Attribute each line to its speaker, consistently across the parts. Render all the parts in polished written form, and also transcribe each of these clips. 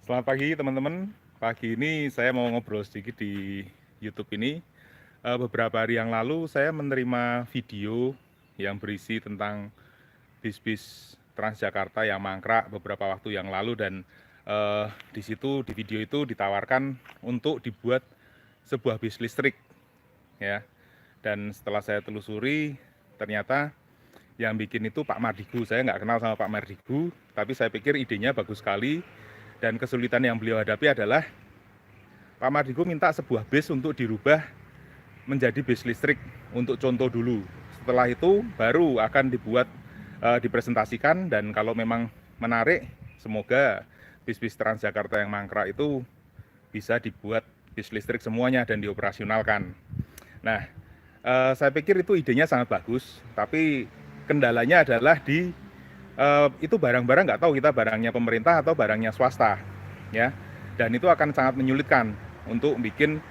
Speaker 1: Selamat pagi teman-teman. Pagi ini saya mau ngobrol sedikit di YouTube ini. Beberapa hari yang lalu saya menerima video yang berisi tentang bis-bis Transjakarta yang mangkrak beberapa waktu yang lalu, dan di situ di video itu ditawarkan untuk dibuat sebuah bis listrik, ya. Dan setelah saya telusuri, ternyata yang bikin itu Pak Mardigu. Saya nggak kenal sama Pak Mardigu, tapi saya pikir idenya bagus sekali. Dan kesulitan yang beliau hadapi adalah Pak Mardigu minta sebuah bis untuk dirubah menjadi bis listrik untuk contoh dulu. Setelah itu baru akan dibuat, dipresentasikan, dan kalau memang menarik, semoga bis-bis Transjakarta yang mangkrak itu bisa dibuat bis listrik semuanya dan dioperasionalkan. Nah, saya pikir itu idenya sangat bagus, tapi kendalanya adalah itu barang-barang nggak tahu kita barangnya pemerintah atau barangnya swasta, ya. Dan itu akan sangat menyulitkan untuk bikin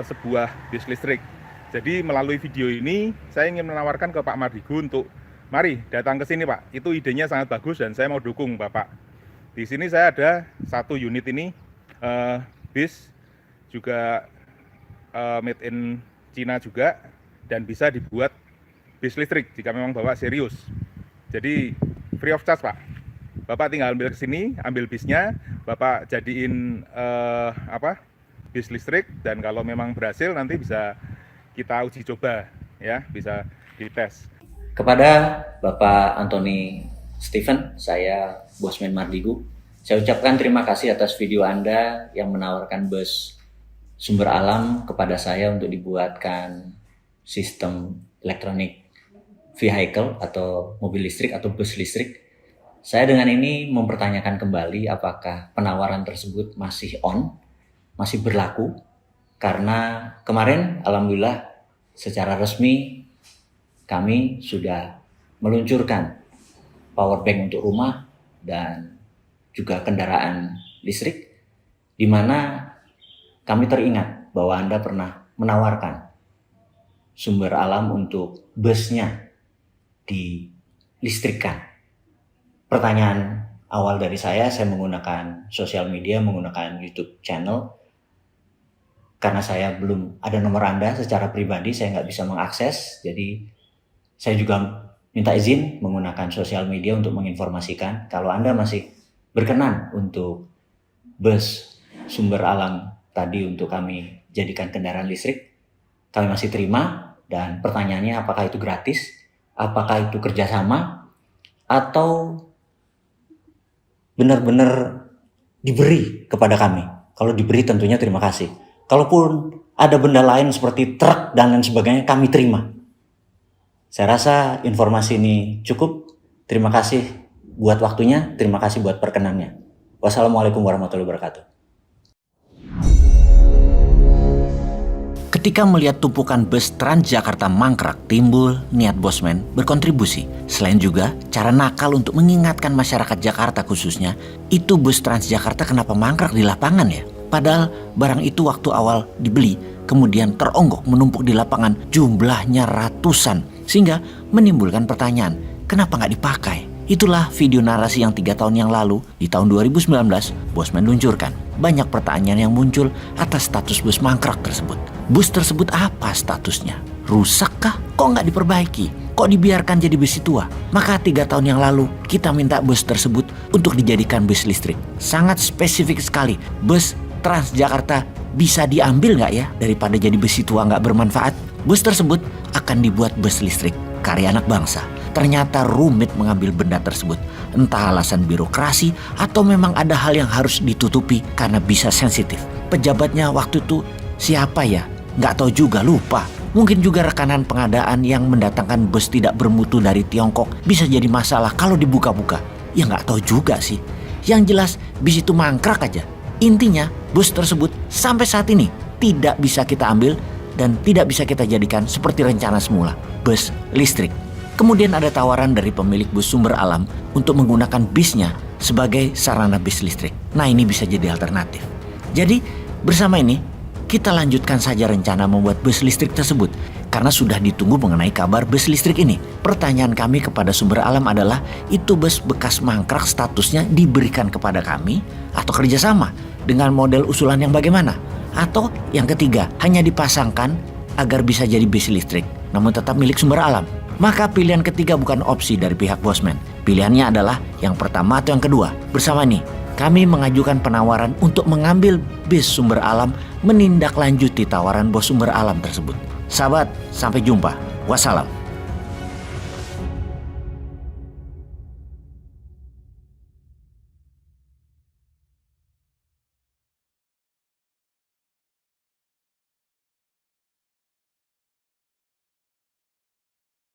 Speaker 1: sebuah bis listrik. Jadi melalui video ini saya ingin menawarkan ke Pak Mardigu untuk mari datang ke sini, Pak. Itu idenya sangat bagus dan saya mau dukung Bapak. Di sini saya ada satu unit ini, bis juga made in China juga, dan bisa dibuat bis listrik jika memang Bapak serius. Jadi free of charge, Pak. Bapak tinggal ambil ke sini, ambil bisnya, Bapak jadiin bis listrik, dan kalau memang berhasil nanti bisa kita uji coba, ya, bisa dites.
Speaker 2: Kepada Bapak Anthony Stephen, saya Bosman Mardigu. Saya ucapkan terima kasih atas video Anda yang menawarkan bus sumber alam kepada saya untuk dibuatkan sistem elektronik vehicle atau mobil listrik atau bus listrik. Saya dengan ini mempertanyakan kembali apakah penawaran tersebut masih masih berlaku, karena kemarin alhamdulillah secara resmi kami sudah meluncurkan power bank untuk rumah dan juga kendaraan listrik, di mana kami teringat bahwa Anda pernah menawarkan sumber alam untuk busnya dilistrikkan. Pertanyaan awal dari saya menggunakan sosial media, menggunakan YouTube channel, karena saya belum ada nomor Anda secara pribadi, saya nggak bisa mengakses. Jadi saya juga minta izin menggunakan sosial media untuk menginformasikan kalau Anda masih berkenan untuk bus sumber alam tadi untuk kami jadikan kendaraan listrik, kami masih terima. Dan pertanyaannya, apakah itu gratis? Apakah itu kerjasama? Atau benar-benar diberi kepada kami? Kalau diberi tentunya terima kasih. Kalaupun ada benda lain seperti truk dan lain sebagainya, kami terima. Saya rasa informasi ini cukup. Terima kasih buat waktunya, terima kasih buat perkenannya. Wassalamualaikum warahmatullahi wabarakatuh.
Speaker 3: Ketika melihat tumpukan bus Transjakarta mangkrak, timbul niat Bosman berkontribusi. Selain juga cara nakal untuk mengingatkan masyarakat Jakarta khususnya, itu bus Transjakarta kenapa mangkrak di lapangan ya? Padahal barang itu waktu awal dibeli, kemudian teronggok menumpuk di lapangan jumlahnya ratusan. Sehingga menimbulkan pertanyaan, kenapa nggak dipakai? Itulah video narasi yang 3 tahun yang lalu, di tahun 2019, Bosman luncurkan. Banyak pertanyaan yang muncul atas status bus mangkrak tersebut. Bus tersebut apa statusnya? Rusak kah? Kok nggak diperbaiki? Kok dibiarkan jadi besi tua? Maka 3 tahun yang lalu kita minta bus tersebut untuk dijadikan bus listrik. Sangat spesifik sekali. Bus Transjakarta bisa diambil nggak ya daripada jadi besi tua nggak bermanfaat? Bus tersebut akan dibuat bus listrik karya anak bangsa. Ternyata rumit mengambil benda tersebut. Entah alasan birokrasi atau memang ada hal yang harus ditutupi karena bisa sensitif. Pejabatnya waktu itu siapa ya? Nggak tahu juga, lupa. Mungkin juga rekanan pengadaan yang mendatangkan bus tidak bermutu dari Tiongkok bisa jadi masalah kalau dibuka-buka. Ya nggak tahu juga sih. Yang jelas bis itu mangkrak aja. Intinya bus tersebut sampai saat ini tidak bisa kita ambil dan tidak bisa kita jadikan seperti rencana semula, bus listrik. Kemudian ada tawaran dari pemilik bus sumber alam untuk menggunakan bisnya sebagai sarana bis listrik. Nah, ini bisa jadi alternatif. Jadi bersama ini kita lanjutkan saja rencana membuat bus listrik tersebut. karena sudah ditunggu mengenai kabar bus listrik ini. Pertanyaan kami kepada Sumber Alam adalah, itu bus bekas mangkrak statusnya diberikan kepada kami atau kerjasama dengan model usulan yang bagaimana? Atau yang ketiga, hanya dipasangkan agar bisa jadi bus listrik namun tetap milik Sumber Alam? Maka pilihan ketiga bukan opsi dari pihak Bosman. Pilihannya adalah yang pertama atau yang kedua. Bersama nih, kami mengajukan penawaran untuk mengambil bis Sumber Alam menindaklanjuti tawaran bos Sumber Alam tersebut. Sahabat, sampai jumpa. Wassalam.